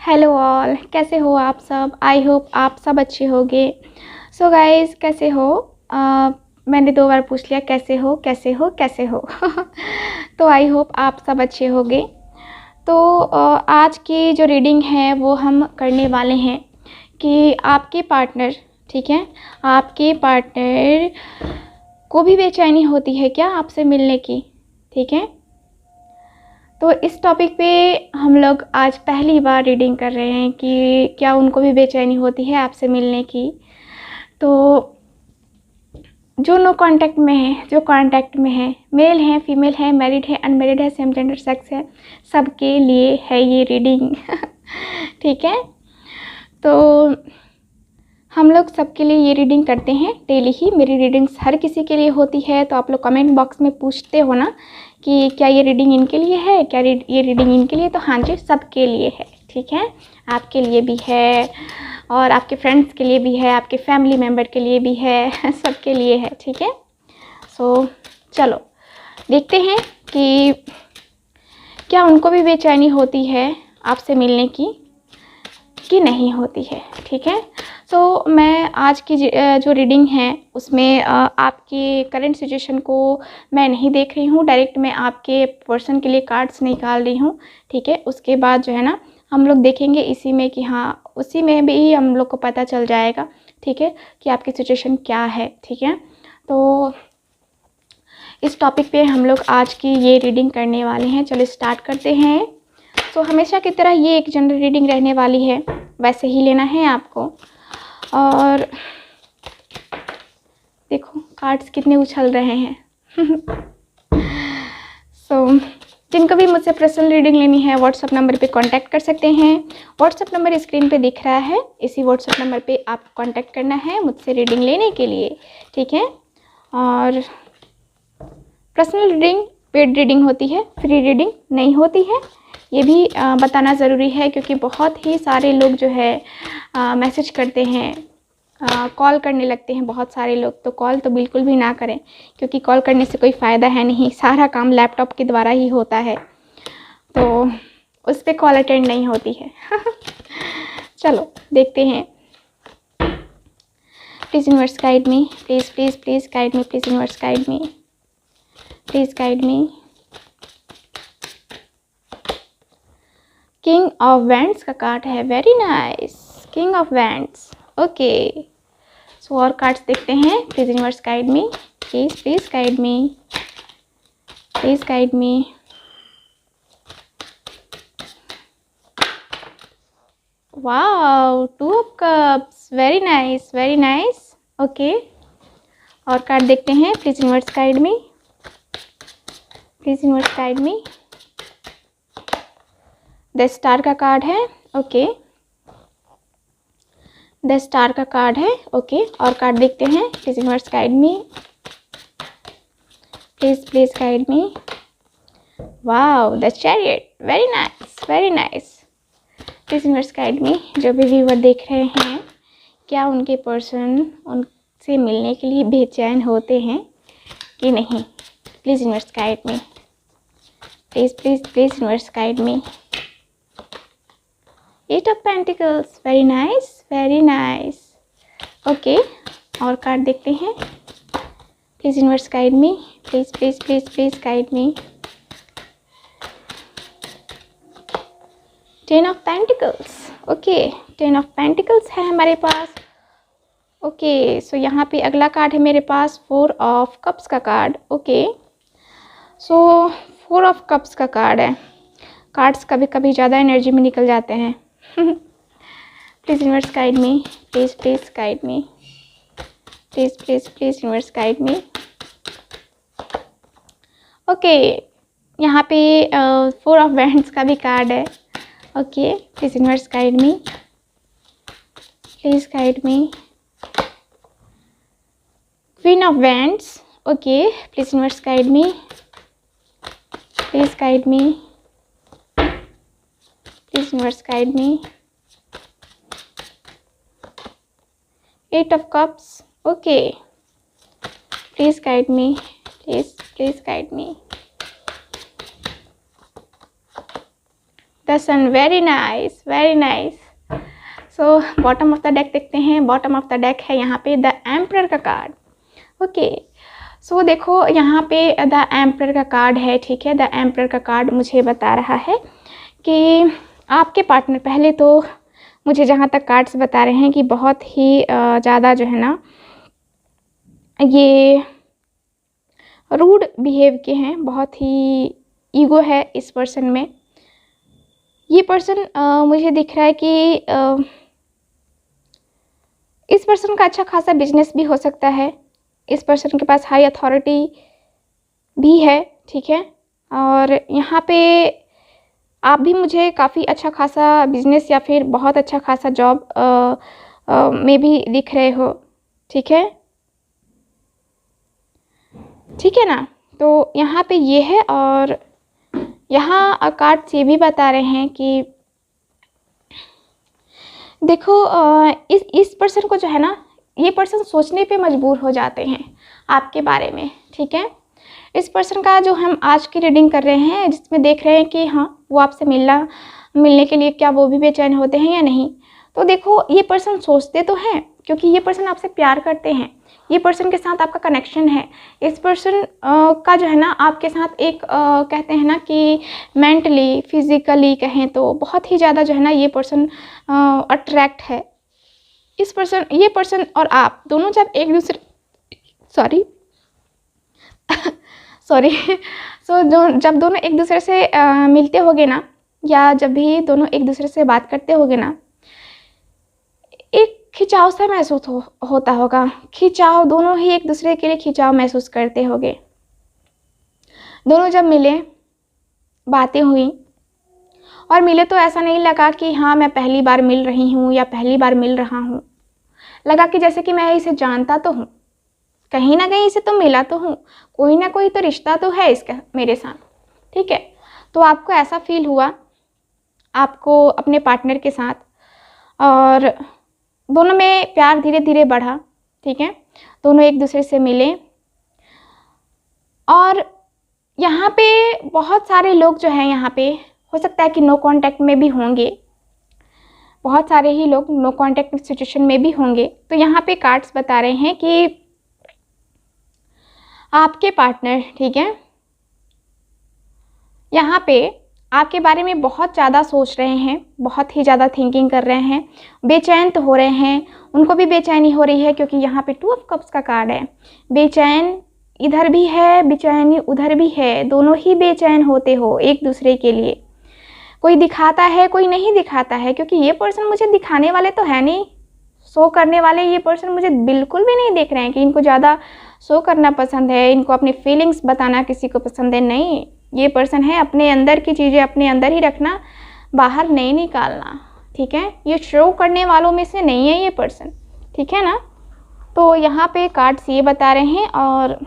Hello all, कैसे हो आप सब। आई होप आप सब अच्छे होंगे। सो गाइस, कैसे हो। मैंने 2 बार पूछ लिया कैसे हो कैसे हो कैसे हो। तो आई होप आप सब अच्छे होंगे। तो आज की जो रीडिंग है वो हम करने वाले हैं कि आपके पार्टनर, ठीक है, आपके पार्टनर को भी बेचैनी होती है क्या आपसे मिलने की, ठीक है। तो इस टॉपिक पे हम लोग आज पहली बार रीडिंग कर रहे हैं कि क्या उनको भी बेचैनी होती है आपसे मिलने की। तो जो नो कांटेक्ट में है, जो कांटेक्ट में है, मेल है, फीमेल है, मैरिड है, अनमैरिड है, सेम जेंडर सेक्स है, सबके लिए है ये रीडिंग। ठीक है। तो हम लोग सबके लिए ये रीडिंग करते हैं डेली ही। मेरी रीडिंग्स हर किसी के लिए होती है। तो आप लोग कमेंट बॉक्स में पूछते हो ना कि क्या ये रीडिंग इनके लिए है, क्या ये रीडिंग इनके लिए। तो हाँ जी, सबके लिए है, ठीक है। आपके लिए भी है और आपके फ्रेंड्स के लिए भी है, आपके फैमिली मेम्बर के लिए भी है। सबके लिए है, ठीक है। सो चलो देखते हैं कि क्या उनको भी बेचैनी होती है आपसे मिलने की कि नहीं होती है, ठीक है। सो मैं आज की जो रीडिंग है उसमें आपकी करंट सिचुएशन को मैं नहीं देख रही हूँ। डायरेक्ट मैं आपके पर्सन के लिए कार्ड्स निकाल रही हूँ, ठीक है। उसके बाद जो है ना हम लोग देखेंगे इसी में कि हाँ, उसी में भी हम लोग को पता चल जाएगा, ठीक है, कि आपकी सिचुएशन क्या है, ठीक है। तो इस टॉपिक पे हम लोग आज की ये रीडिंग करने वाले हैं। चलो स्टार्ट करते हैं। तो हमेशा की तरह ये एक जनरल रीडिंग रहने वाली है, वैसे ही लेना है आपको। और देखो कार्ड्स कितने उछल रहे हैं। जिनको भी मुझसे पर्सनल रीडिंग लेनी है व्हाट्सएप नंबर पे कांटेक्ट कर सकते हैं। व्हाट्सएप नंबर स्क्रीन पे दिख रहा है, इसी व्हाट्सएप नंबर पे आप कांटेक्ट करना है मुझसे रीडिंग लेने के लिए, ठीक है। और पर्सनल रीडिंग पेड रीडिंग होती है, फ्री रीडिंग नहीं होती है। ये भी बताना ज़रूरी है क्योंकि बहुत ही सारे लोग जो है मैसेज करते हैं, कॉल करने लगते हैं बहुत सारे लोग। तो कॉल तो बिल्कुल भी ना करें क्योंकि कॉल करने से कोई फ़ायदा है नहीं। सारा काम लैपटॉप के द्वारा ही होता है, तो उस पर कॉल अटेंड नहीं होती है। चलो देखते हैं। Please universe guide me, please please please guide me, please universe guide me, please guide me. King of wands का कार्ड है, very nice, king of wands. Okay, so और कार्ड्स देखते हैं। Please universe guide me, please please guide me, please guide me. Wow, 2 of cups, very nice very nice. Okay, और card देखते हैं। Please universe guide me, please universe guide me. The star का card है, okay, the star का card है, okay. और card देखते हैं। Please universe guide me, please please guide me. Wow, the chariot, very nice very nice. Please universe guide मी। जो भी viewer देख रहे हैं, क्या उनके पर्सन उनसे मिलने के लिए बेचैन होते हैं कि नहीं। Please universe guide me, please please please universe guide me. 8 of pentacles, very nice very nice. Okay, और कार्ड देखते हैं। Please universe guide me, please please please please guide me. 10 of pentacles, okay, 10 of pentacles है हमारे पास। Okay, सो यहाँ पे अगला card है मेरे पास 4 ऑफ कप्स का card. Okay, so 4 of cups का कार्ड है। कार्ड्स कभी कभी ज़्यादा एनर्जी में निकल जाते हैं। Please universe guide me, please please guide me, please please please universe guide me. Okay, यहाँ पे 4 ऑफ वैंड्स का भी कार्ड है। Okay, please universe guide me, please guide me. Queen of wands, okay, please universe guide me, please guide me, please universe guide me. 8 of cups, okay, please guide me, please guide me. The person, very nice, very nice. So bottom of the deck देखते हैं। Bottom of the deck है यहाँ पे the emperor का card. Okay, सो देखो यहाँ पे the emperor का कार्ड है, ठीक है। द एम्परर का कार्ड मुझे बता रहा है कि आपके पार्टनर, पहले तो मुझे जहाँ तक कार्ड्स बता रहे हैं कि बहुत ही ज़्यादा जो है ना ये रूड बिहेव के हैं, बहुत ही ईगो है इस पर्सन में। ये पर्सन मुझे दिख रहा है कि इस पर्सन का अच्छा खासा बिजनेस भी हो सकता है। इस पर्सन के पास हाई अथॉरिटी भी है, ठीक है। और यहाँ पे आप भी मुझे काफ़ी अच्छा खासा बिजनेस या फिर बहुत अच्छा खासा जॉब में भी दिख रहे हो, ठीक है, ठीक है ना। तो यहाँ पे ये है। और यहाँ कार्ड्स ये भी बता रहे हैं कि देखो इस पर्सन को जो है ना, ये पर्सन सोचने पे मजबूर हो जाते हैं आपके बारे में, ठीक है। इस पर्सन का जो हम आज की रीडिंग कर रहे हैं, जिसमें देख रहे हैं कि हाँ वो आपसे मिलने के लिए क्या वो भी बेचैन होते हैं या नहीं। तो देखो ये पर्सन सोचते तो हैं, क्योंकि ये पर्सन आपसे प्यार करते हैं, ये पर्सन के साथ आपका कनेक्शन है। इस पर्सन का जो है ना आपके साथ एक कहते हैं ना कि मेंटली फिजिकली कहें तो बहुत ही ज़्यादा जो है ना ये पर्सन अट्रैक्ट है। ये पर्सन और आप दोनों जब एक दूसरे जब दोनों एक दूसरे से मिलते होगे ना, या जब भी दोनों एक दूसरे से बात करते होगे ना, एक खिंचाव सा महसूस होता होगा। खिंचाव, दोनों ही एक दूसरे के लिए खिंचाव महसूस करते होगे। दोनों जब मिले, बातें हुई, और मिले तो ऐसा नहीं लगा कि हाँ मैं पहली बार मिल रही हूँ या पहली बार मिल रहा हूँ। लगा कि जैसे कि मैं इसे जानता तो हूँ, कहीं ना कहीं इसे तो मिला तो हूँ, कोई ना कोई तो रिश्ता तो है इसका मेरे साथ, ठीक है। तो आपको ऐसा फील हुआ आपको अपने पार्टनर के साथ, और दोनों में प्यार धीरे धीरे बढ़ा, ठीक है। दोनों एक दूसरे से मिले, और यहाँ पे बहुत सारे लोग जो हैं, यहाँ पे हो सकता है कि नो कांटेक्ट में भी होंगे, बहुत सारे ही लोग नो कांटेक्ट सिचुएशन में भी होंगे। तो यहाँ पे कार्ड्स बता रहे हैं कि आपके पार्टनर, ठीक है, यहाँ पे आपके बारे में बहुत ज़्यादा सोच रहे हैं, बहुत ही ज़्यादा थिंकिंग कर रहे हैं, बेचैन तो हो रहे हैं, उनको भी बेचैनी हो रही है, क्योंकि यहाँ पे 2 ऑफ कप्स का कार्ड है। बेचैन इधर भी है, बेचैनी उधर भी है, दोनों ही बेचैन होते हो एक दूसरे के लिए। कोई दिखाता है, कोई नहीं दिखाता है, क्योंकि ये पर्सन मुझे दिखाने वाले तो है नहीं, शो करने वाले ये पर्सन मुझे बिल्कुल भी नहीं देख रहे हैं कि इनको ज़्यादा शो करना पसंद है, इनको अपनी फीलिंग्स बताना किसी को पसंद है। नहीं, ये पर्सन है अपने अंदर की चीज़ें अपने अंदर ही रखना, बाहर नहीं निकालना, ठीक है। ये शो करने वालों में से नहीं है ये पर्सन, ठीक है ना। तो यहाँ पे कार्ड्स ये बता रहे हैं, और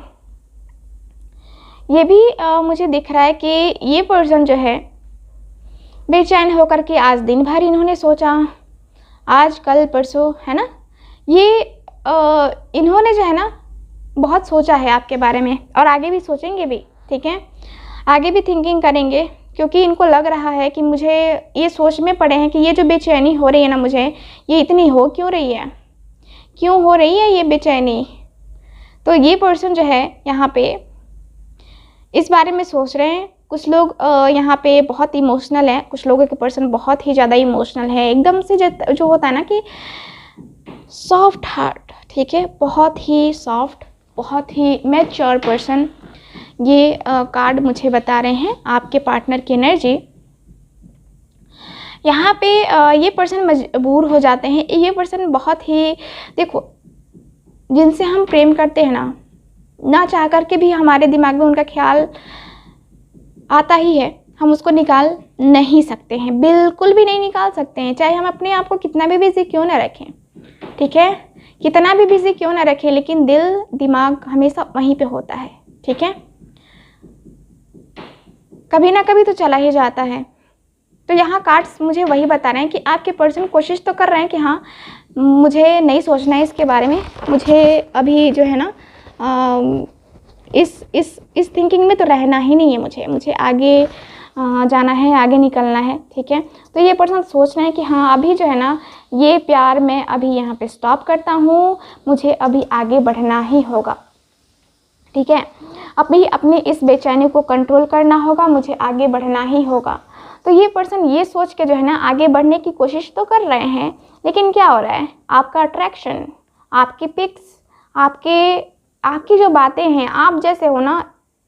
ये भी मुझे दिख रहा है कि ये पर्सन जो है बेचैन होकर के आज दिन भर इन्होंने सोचा, आज कल परसों, है ना, ये इन्होंने जो है ना बहुत सोचा है आपके बारे में, और आगे भी सोचेंगे भी, ठीक है, आगे भी थिंकिंग करेंगे, क्योंकि इनको लग रहा है कि मुझे ये सोच में पड़े हैं कि ये जो बेचैनी हो रही है ना मुझे, ये इतनी हो क्यों रही है, क्यों हो रही है ये बेचैनी। तो ये पर्सन जो है यहाँ पे इस बारे में सोच रहे हैं। कुछ लोग यहाँ पे बहुत इमोशनल है, कुछ लोगों के पर्सन बहुत ही ज़्यादा इमोशनल है, एकदम से जो होता है ना कि सॉफ्ट हार्ट, ठीक है, बहुत ही सॉफ्ट, बहुत ही मैच्योर पर्सन। ये कार्ड मुझे बता रहे हैं आपके पार्टनर की एनर्जी। यहाँ पे ये पर्सन मजबूर हो जाते हैं। ये पर्सन बहुत ही, देखो, जिनसे हम प्रेम करते हैं ना चाह करके भी हमारे दिमाग में उनका ख्याल आता ही है, हम उसको निकाल नहीं सकते हैं, बिल्कुल भी नहीं निकाल सकते हैं, चाहे हम अपने आप को कितना भी बिजी क्यों ना रखें, ठीक है, कितना भी बिजी क्यों ना रखें, लेकिन दिल दिमाग हमेशा वहीं पे होता है, ठीक है, कभी ना कभी तो चला ही जाता है। तो यहाँ कार्ड्स मुझे वही बता रहे हैं कि आपके पर्सन कोशिश तो कर रहे हैं कि हाँ मुझे नहीं सोचना है इसके बारे में, मुझे अभी जो है ना इस थिंकिंग में तो रहना ही नहीं है, मुझे आगे जाना है, आगे निकलना है, ठीक है। तो ये पर्सन सोच रहे हैं कि हाँ अभी जो है ना ये प्यार मैं अभी यहाँ पे स्टॉप करता हूँ, मुझे अभी आगे बढ़ना ही होगा, ठीक है। अभी अपनी इस बेचैनी को कंट्रोल करना होगा, मुझे आगे बढ़ना ही होगा। तो ये पर्सन ये सोच के जो है ना आगे बढ़ने की कोशिश तो कर रहे हैं, लेकिन क्या हो रहा है, आपका अट्रैक्शन, आपकी पिक्स, आपकी जो बातें हैं, आप जैसे हो ना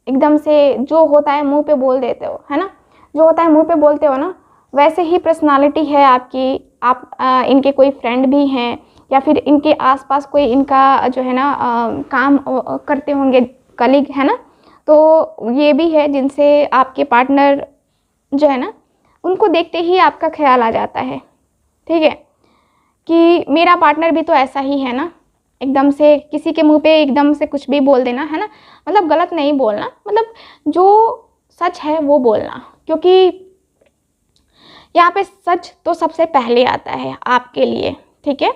एकदम से जो होता है मुंह पे बोल देते हो, है ना, जो होता है मुंह पे बोलते हो ना, वैसे ही पर्सनालिटी है आपकी। आप इनके कोई फ्रेंड भी हैं या फिर इनके आसपास कोई इनका जो है ना काम करते होंगे, कलीग, है ना। तो ये भी है जिनसे आपके पार्टनर जो है ना उनको देखते ही आपका ख्याल आ जाता है, ठीक है, कि मेरा पार्टनर भी तो ऐसा ही है ना। एकदम से किसी के मुंह पे एकदम से कुछ भी बोल देना, है ना, मतलब गलत नहीं बोलना, मतलब जो सच है वो बोलना, क्योंकि यहाँ पे सच तो सबसे पहले आता है आपके लिए, ठीक है।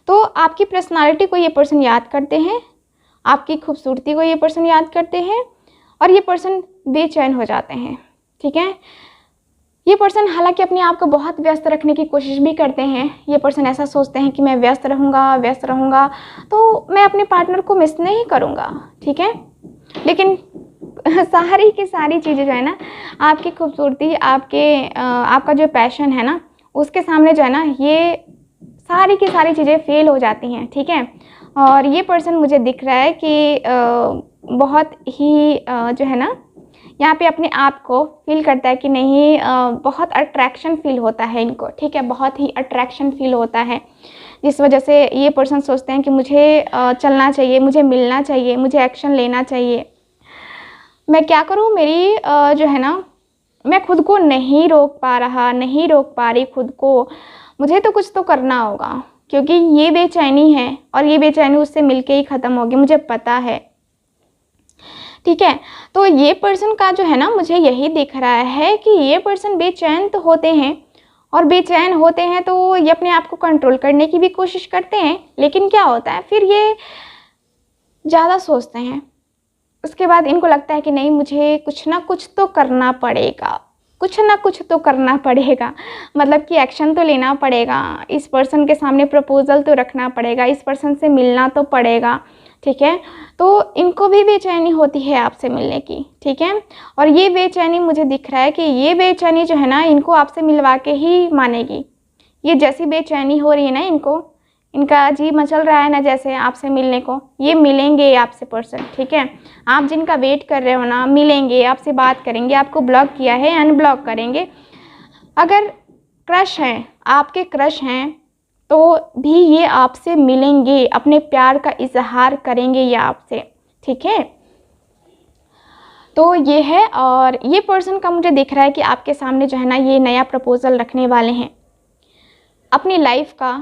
तो आपकी पर्सनालिटी को ये पर्सन याद करते हैं, आपकी खूबसूरती को ये पर्सन याद करते हैं, और ये पर्सन बेचैन हो जाते हैं, ठीक है। ये पर्सन हालांकि अपने आप को बहुत व्यस्त रखने की कोशिश भी करते हैं। ये पर्सन ऐसा सोचते हैं कि मैं व्यस्त रहूँगा तो मैं अपने पार्टनर को मिस नहीं करूँगा, ठीक है। लेकिन सारी की सारी चीज़ें जो है ना, आपकी खूबसूरती, आपका जो पैशन है ना, उसके सामने जो है ना ये सारी की सारी चीज़ें फेल हो जाती हैं, ठीक है। और ये पर्सन मुझे दिख रहा है कि बहुत ही जो है ना यहाँ पे अपने आप को फील करता है कि नहीं, बहुत अट्रैक्शन फील होता है इनको, ठीक है, बहुत ही अट्रैक्शन फील होता है, जिस वजह से ये पर्सन सोचते हैं कि मुझे चलना चाहिए, मुझे मिलना चाहिए, मुझे एक्शन लेना चाहिए। मैं क्या करूँ, मेरी जो है ना मैं खुद को नहीं रोक पा रही खुद को, मुझे तो कुछ तो करना होगा, क्योंकि ये बेचैनी है और ये बेचैनी उससे मिलके ही ख़त्म होगी, मुझे पता है, ठीक है। तो ये पर्सन का जो है ना मुझे यही दिख रहा है कि ये पर्सन बेचैन तो होते हैं, और बेचैन होते हैं तो ये अपने आप को कंट्रोल करने की भी कोशिश करते हैं, लेकिन क्या होता है फिर ये ज़्यादा सोचते हैं। उसके बाद इनको लगता है कि नहीं, मुझे कुछ ना कुछ तो करना पड़ेगा, मतलब कि एक्शन तो लेना पड़ेगा, इस पर्सन के सामने प्रपोज़ल तो रखना पड़ेगा, इस पर्सन से मिलना तो पड़ेगा, ठीक है। तो इनको भी बेचैनी होती है आपसे मिलने की, ठीक है। और ये बेचैनी मुझे दिख रहा है कि ये बेचैनी जो है ना इनको आपसे मिलवा के ही मानेगी। ये जैसी बेचैनी हो रही है ना इनको, इनका जी मचल रहा है ना जैसे आपसे मिलने को, ये मिलेंगे आपसे पर्सन, ठीक है। आप जिनका वेट कर रहे हो ना, मिलेंगे, आपसे बात करेंगे, आपको ब्लॉक किया है अनब्लॉक करेंगे। अगर क्रश हैं, आपके क्रश हैं, तो भी ये आपसे मिलेंगे, अपने प्यार का इजहार करेंगे ये आपसे, ठीक है। तो ये है, और ये पर्सन का मुझे दिख रहा है कि आपके सामने जो है ना ये नया प्रपोज़ल रखने वाले हैं अपनी लाइफ का।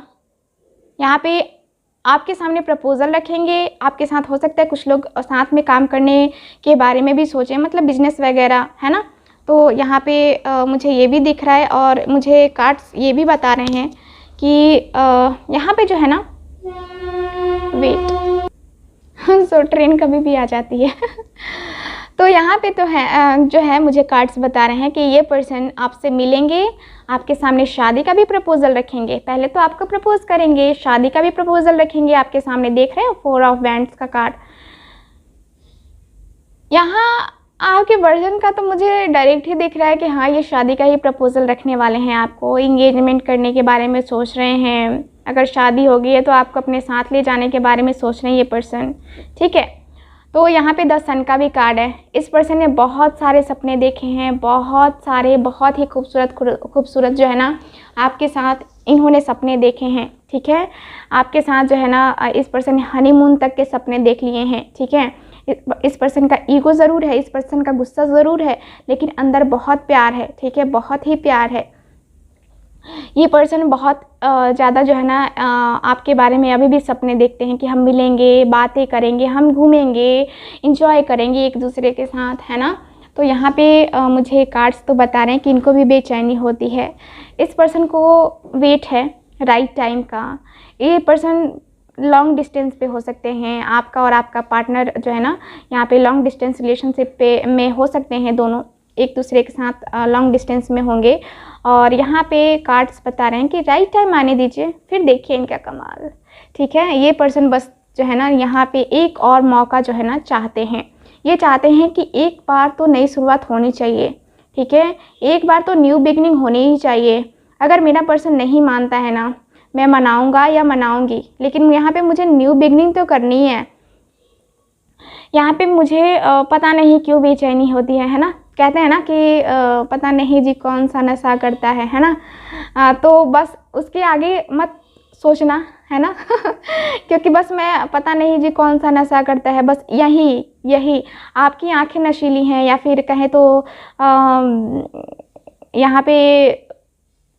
यहाँ पे आपके सामने प्रपोज़ल रखेंगे, आपके साथ हो सकता है कुछ लोग साथ में काम करने के बारे में भी सोचें, मतलब बिजनेस वगैरह, है ना। तो यहाँ पे मुझे ये भी दिख रहा है, और मुझे कार्ड्स ये भी बता रहे हैं कि यहाँ पे जो है ना वेट सो ट्रेन कभी भी आ जाती है तो यहाँ पे तो है जो है मुझे कार्ड्स बता रहे हैं कि ये पर्सन आपसे मिलेंगे, आपके सामने शादी का भी प्रपोज़ल रखेंगे। पहले तो आपको प्रपोज करेंगे, शादी का भी प्रपोज़ल रखेंगे आपके सामने। देख रहे हो 4 ऑफ वैंड्स का कार्ड। यहाँ आपके वर्जन का तो मुझे डायरेक्ट ही दिख रहा है कि हाँ ये शादी का ही प्रपोज़ल रखने वाले हैं, आपको इंगेजमेंट करने के बारे में सोच रहे हैं। अगर शादी होगी है तो आपको अपने साथ ले जाने के बारे में सोच रहे हैं ये पर्सन, ठीक है। तो यहाँ पे 10 सन का भी कार्ड है। इस पर्सन ने बहुत सारे सपने देखे हैं, बहुत ही खूबसूरत जो है ना आपके साथ इन्होंने सपने देखे हैं, ठीक है। आपके साथ जो है ना इस पर्सन ने हनीमून तक के सपने देख लिए हैं, ठीक है। इस पर्सन का ईगो ज़रूर है, इस पर्सन का गुस्सा ज़रूर है, लेकिन अंदर बहुत प्यार है, ठीक है, बहुत ही प्यार है। ये पर्सन बहुत ज़्यादा जो है ना आपके बारे में अभी भी सपने देखते हैं कि हम मिलेंगे, बातें करेंगे, हम घूमेंगे, इंजॉय करेंगे एक दूसरे के साथ, है ना। तो यहाँ पे मुझे कार्ड्स तो बता रहे हैं कि इनको भी बेचैनी होती है। इस पर्सन को वेट है राइट टाइम का। ये पर्सन लॉन्ग डिस्टेंस पे हो सकते हैं, आपका और आपका पार्टनर जो है ना यहाँ पे लॉन्ग डिस्टेंस रिलेशनशिप पे में हो सकते हैं दोनों, एक दूसरे के साथ लॉन्ग डिस्टेंस में होंगे। और यहाँ पे कार्ड्स बता रहे हैं कि राइट टाइम आने दीजिए, फिर देखिए इनका कमाल। ठीक है, ये पर्सन बस जो है ना यहाँ पे एक और मौका जो है ना चाहते हैं। ये चाहते हैं कि एक बार तो नई शुरुआत होनी चाहिए। ठीक है, एक बार तो न्यू बिगनिंग होनी ही चाहिए। अगर मेरा पर्सन नहीं मानता है ना, मैं मनाऊंगा या मनाऊंगी, लेकिन यहाँ पे मुझे न्यू बिगनिंग तो करनी है। यहाँ पे मुझे पता नहीं क्यों बेचैनी होती है ना। कहते हैं ना कि पता नहीं जी कौन सा नशा करता है ना। तो बस उसके आगे मत सोचना है ना क्योंकि बस मैं पता नहीं जी कौन सा नशा करता है, बस यही आपकी आंखें नशीली हैं, या फिर कहें तो यहाँ पे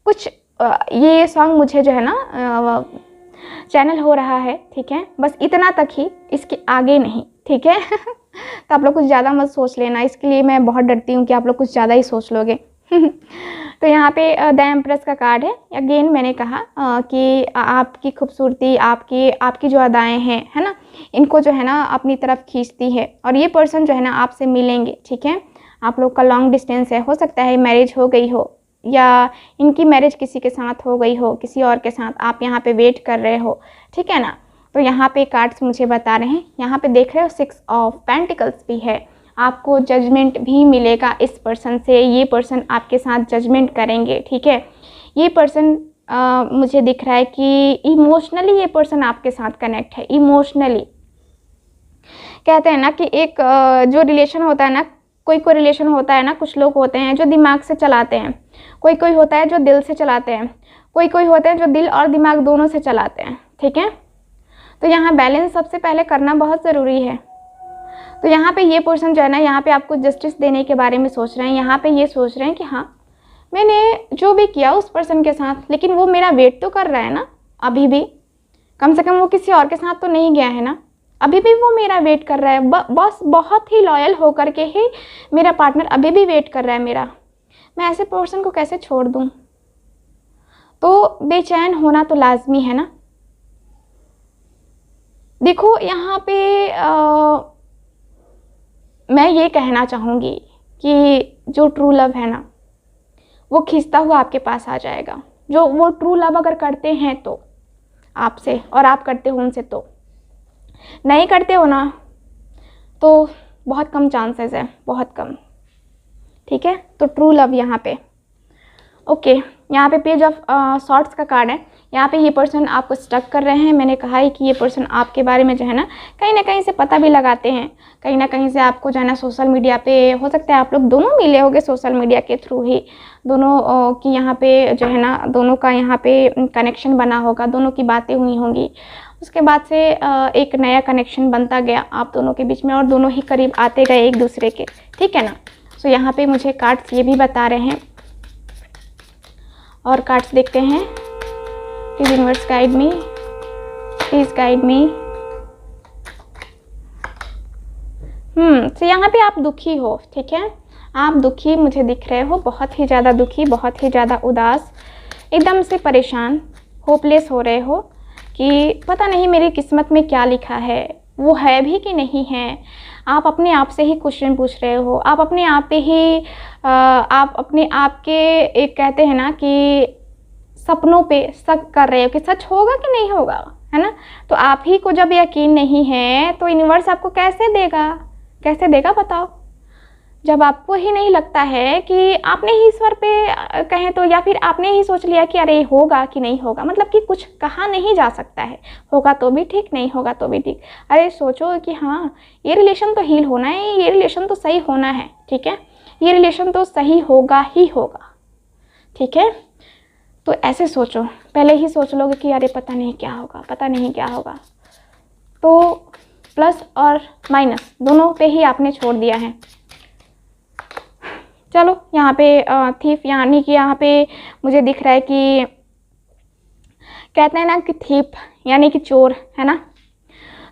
कुछ ये सॉन्ग मुझे जो है ना चैनल हो रहा है। ठीक है, बस इतना तक ही, इसके आगे नहीं। ठीक है तो आप लोग कुछ ज़्यादा मत सोच लेना, इसके लिए मैं बहुत डरती हूँ कि आप लोग कुछ ज़्यादा ही सोच लोगे तो यहाँ पे द एम्प्रेस का कार्ड है। अगेन मैंने कहा कि आपकी खूबसूरती, आपकी जो अदाएं हैं है ना, इनको जो है ना अपनी तरफ खींचती है। और ये पर्सन जो है ना आपसे मिलेंगे। ठीक है, आप लोग का लॉन्ग डिस्टेंस है, हो सकता है मैरिज हो गई हो या इनकी मैरिज किसी के साथ हो गई हो, किसी और के साथ आप यहाँ पे वेट कर रहे हो। ठीक है ना, तो यहाँ पे कार्ड्स मुझे बता रहे हैं, यहाँ पे देख रहे हो 6 ऑफ पेंटिकल्स भी है। आपको जजमेंट भी मिलेगा इस पर्सन से, ये पर्सन आपके साथ जजमेंट करेंगे। ठीक है, ये पर्सन मुझे दिख रहा है कि इमोशनली ये पर्सन आपके साथ कनेक्ट है। इमोशनली कहते हैं ना कि एक जो रिलेशन होता है ना, कोई रिलेशन होता है ना, कुछ लोग होते हैं जो दिमाग से चलाते हैं, कोई होता है जो दिल से चलाते हैं, कोई होते हैं जो दिल और दिमाग दोनों से चलाते हैं। ठीक है, तो यहाँ बैलेंस सबसे पहले करना बहुत ज़रूरी है। तो यहाँ पे ये पर्सन जो है ना, यहाँ पे आपको जस्टिस देने के बारे में सोच रहे हैं। यहाँ पे ये सोच रहे हैं कि हाँ मैंने जो भी किया उस पर्सन के साथ, लेकिन वो मेरा वेट तो कर रहा है ना अभी भी, कम से कम वो किसी और के साथ तो नहीं गया है ना, अभी भी वो मेरा वेट कर रहा है। बस बहुत ही लॉयल होकर के ही मेरा पार्टनर अभी भी वेट कर रहा है मेरा। मैं ऐसे पर्सन को कैसे छोड़ दूँ? तो बेचैन होना तो लाजमी है ना। देखो यहाँ पे मैं ये कहना चाहूँगी कि जो ट्रू लव है ना, वो खींचता हुआ आपके पास आ जाएगा। जो वो ट्रू लव अगर करते हैं तो आपसे, और आप करते हो उनसे, तो नहीं करते हो ना तो बहुत कम चांसेस है, बहुत कम। ठीक है, तो ट्रू लव यहाँ पे ओके। यहाँ पे पेज ऑफ सॉर्ट्स का कार्ड है। यहाँ पे ये पर्सन आपको स्टक कर रहे हैं। मैंने कहा है कि ये पर्सन आपके बारे में जो है ना कहीं से पता भी लगाते हैं, कहीं ना कहीं से आपको जो है ना सोशल मीडिया पे, हो सकता है आप लोग दोनों मिले होंगे सोशल मीडिया के थ्रू ही, दोनों की यहाँ पे जो है ना, दोनों का यहाँ पे कनेक्शन बना होगा, दोनों की बातें हुई होंगी। उसके बाद से एक नया कनेक्शन बनता गया आप दोनों के बीच में, और दोनों ही करीब आते गए एक दूसरे के। ठीक है ना। सो यहाँ पे मुझे कार्ड्स ये भी बता रहे हैं, और कार्ड्स देखते हैं। Please universe guide me, please guide मी। तो यहाँ पे आप दुखी हो। ठीक है, आप दुखी मुझे दिख रहे हो, बहुत ही ज़्यादा दुखी, बहुत ही ज़्यादा उदास, एकदम से परेशान, होपलेस हो रहे हो कि पता नहीं मेरी किस्मत में क्या लिखा है, वो है भी कि नहीं है। आप अपने आप से ही क्वेश्चन पूछ रहे हो, आप अपने आप पे ही आप अपने आप के एक कहते हैं ना कि सपनों पे शक कर रहे हो कि सच होगा कि नहीं होगा, है ना। तो आप ही को जब यकीन नहीं है तो यूनिवर्स आपको कैसे देगा, कैसे देगा बताओ। जब आपको ही नहीं लगता है कि आपने ही ईश्वर पे कहें तो, या फिर आपने ही सोच लिया कि अरे होगा कि नहीं होगा, मतलब कि कुछ कहा नहीं जा सकता है, होगा तो भी ठीक, नहीं होगा तो भी ठीक। अरे सोचो कि हाँ ये रिलेशन तो हील होना है, ये रिलेशन तो सही होना है। ठीक है, ये रिलेशन तो सही होगा ही होगा। ठीक है, तो ऐसे सोचो, पहले ही सोच लोगे कि अरे पता नहीं क्या होगा, पता नहीं क्या होगा, तो प्लस और माइनस दोनों पे ही आपने छोड़ दिया है। चलो यहाँ पे थीफ, यानी कि यहाँ पे मुझे दिख रहा है कि कहते हैं ना कि थीफ यानी कि चोर, है ना।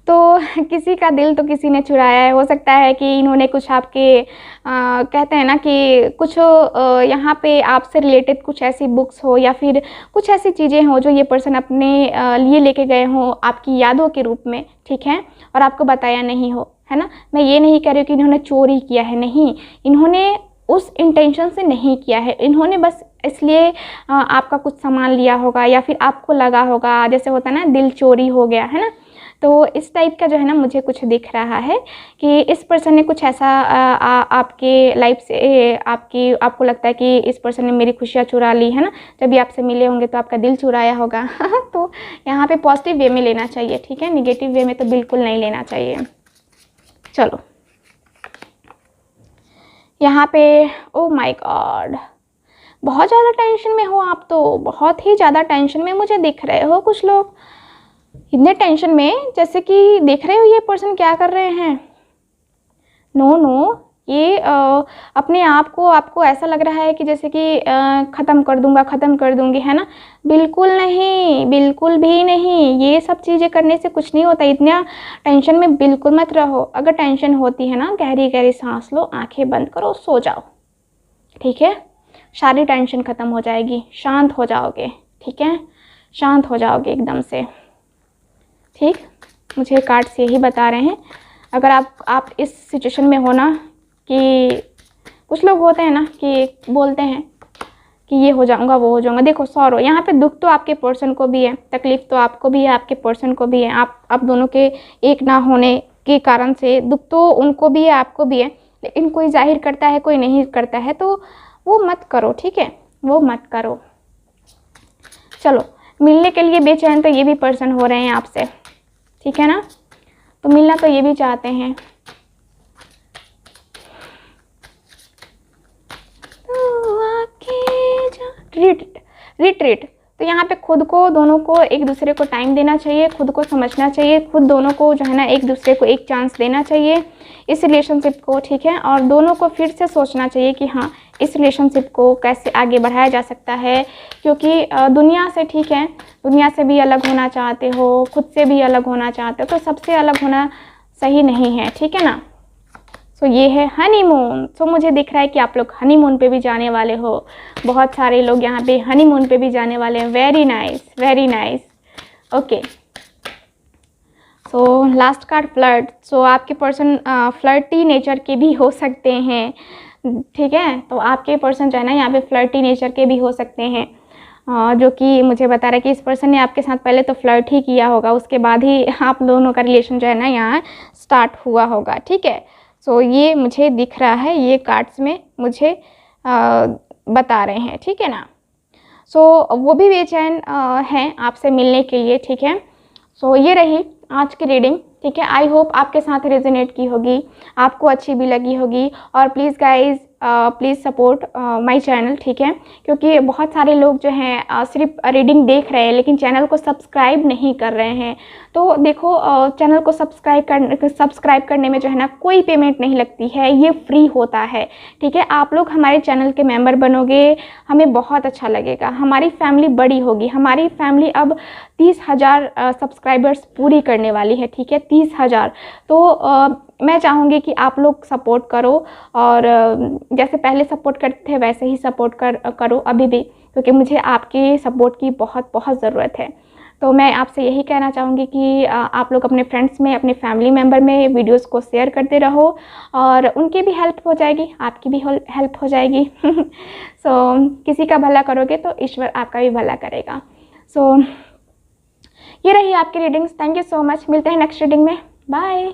तो किसी का दिल तो किसी ने चुराया है। हो सकता है कि इन्होंने कुछ आपके कहते हैं ना कि कुछ यहाँ पे आपसे रिलेटेड कुछ ऐसी बुक्स हो, या फिर कुछ ऐसी चीज़ें हो जो ये पर्सन अपने लिए लेके गए हों आपकी यादों के रूप में। ठीक है, और आपको बताया नहीं हो, है ना। मैं ये नहीं कह रही हूँ कि इन्होंने चोरी किया है, नहीं, इन्होंने उस इंटेंशन से नहीं किया है, इन्होंने बस इसलिए आपका कुछ सामान लिया होगा या फिर आपको लगा होगा, जैसे होता है ना दिल चोरी हो गया है ना, तो इस टाइप का जो है ना मुझे कुछ दिख रहा है कि इस पर्सन ने कुछ ऐसा आपके लाइफ से आपको लगता है कि इस पर्सन ने मेरी खुशियाँ चुरा ली है ना, जब भी आपसे मिले होंगे तो आपका दिल चुराया होगा तो यहाँ पे पॉजिटिव वे में लेना चाहिए, ठीक है, निगेटिव वे में तो बिल्कुल नहीं लेना चाहिए। चलो यहाँ पे ओ माय गॉड, बहुत ज़्यादा टेंशन में हो आप, तो बहुत ही ज़्यादा टेंशन में मुझे दिख रहे हो कुछ लोग, इतने टेंशन में जैसे कि देख रहे हो ये पर्सन क्या कर रहे हैं। नो नो, ये अपने आप को आपको ऐसा लग रहा है कि जैसे कि ख़त्म कर दूंगा, ख़त्म कर दूंगी, है ना, बिल्कुल नहीं, बिल्कुल भी नहीं, ये सब चीज़ें करने से कुछ नहीं होता, इतना टेंशन में बिल्कुल मत रहो। अगर टेंशन होती है ना, गहरी गहरी सांस लो, आंखें बंद करो, सो जाओ, ठीक है, सारी टेंशन ख़त्म हो जाएगी, शांत हो जाओगे, ठीक है, शांत हो जाओगे एकदम से, ठीक। मुझे कार्ड्स यही बता रहे हैं, अगर आप इस सिचुएशन में हो ना कि कुछ लोग होते हैं ना कि बोलते हैं कि ये हो जाऊंगा, वो हो जाऊंगा, देखो सॉरो, यहाँ पे दुख तो आपके पर्सन को भी है, तकलीफ़ तो आपको भी है, आपके पर्सन को भी है, आप दोनों के एक ना होने के कारण से दुख तो उनको भी है, आपको भी है, लेकिन कोई जाहिर करता है, कोई नहीं करता है, तो वो मत करो, ठीक है, वो मत करो। चलो, मिलने के लिए बेचैन तो ये भी पर्सन हो रहे हैं आपसे, ठीक है ना, तो मिलना तो ये भी चाहते हैं। रिट्रीट, तो यहाँ पे खुद को, दोनों को एक दूसरे को टाइम देना चाहिए, खुद को समझना चाहिए, खुद दोनों को जो है ना एक दूसरे को एक चांस देना चाहिए इस रिलेशनशिप को, ठीक है, और दोनों को फिर से सोचना चाहिए कि हाँ इस रिलेशनशिप को कैसे आगे बढ़ाया जा सकता है, क्योंकि दुनिया से, ठीक है, दुनिया से भी अलग होना चाहते हो, खुद से भी अलग होना चाहते हो, तो सबसे अलग होना सही नहीं है, ठीक है ना। सो ये है हनीमून। सो मुझे दिख रहा है कि आप लोग हनीमून पे भी जाने वाले हो, बहुत सारे लोग यहाँ पे हनीमून पे भी जाने वाले हैं। Very nice, very nice, okay. So last card flirt. So आपके पर्सन फ्लर्टी नेचर के भी हो सकते हैं, ठीक है, तो आपके पर्सन जो है ना यहाँ पे फ्लर्टी नेचर के भी हो सकते हैं, जो कि मुझे बता रहा है कि इस पर्सन ने आपके साथ पहले तो फ्लर्ट ही किया होगा, उसके बाद ही आप दोनों का रिलेशन जो है ना यहाँ स्टार्ट हुआ होगा, ठीक है। सो ये मुझे दिख रहा है, ये कार्ड्स में मुझे बता रहे हैं, ठीक है ना। सो वो भी बेचैन हैं आपसे मिलने के लिए, ठीक है। सो ये रही आज की रीडिंग, ठीक है। आई होप आपके साथ रेजोनेट की होगी, आपको अच्छी भी लगी होगी, और please guys please support my channel, ठीक है, क्योंकि बहुत सारे लोग जो हैं सिर्फ रीडिंग देख रहे हैं लेकिन चैनल को सब्सक्राइब नहीं कर रहे हैं। तो देखो चैनल को सब्सक्राइब करने में जो है ना कोई पेमेंट नहीं लगती है, ये फ्री होता है, ठीक है। आप लोग हमारे चैनल के मेंबर बनोगे, हमें बहुत अच्छा लगेगा, हमारी फैमिली बड़ी होगी, हमारी फैमिली अब 30,000 सब्सक्राइबर्स पूरी करने वाली है, ठीक है, 30,000। तो मैं चाहूँगी कि आप लोग सपोर्ट करो, और जैसे पहले सपोर्ट करते थे वैसे ही सपोर्ट करो अभी भी, क्योंकि मुझे आपकी सपोर्ट की बहुत बहुत ज़रूरत है। तो मैं आपसे यही कहना चाहूँगी कि आप लोग अपने फ्रेंड्स में, अपने फैमिली मेम्बर में वीडियोस को शेयर करते रहो, और उनकी भी हेल्प हो जाएगी, आपकी भी हेल्प हो जाएगी सो किसी का भला करोगे तो ईश्वर आपका भी भला करेगा। सो ये रही आपकी readings. Thank you so much, मिलते हैं नेक्स्ट रीडिंग में, बाय।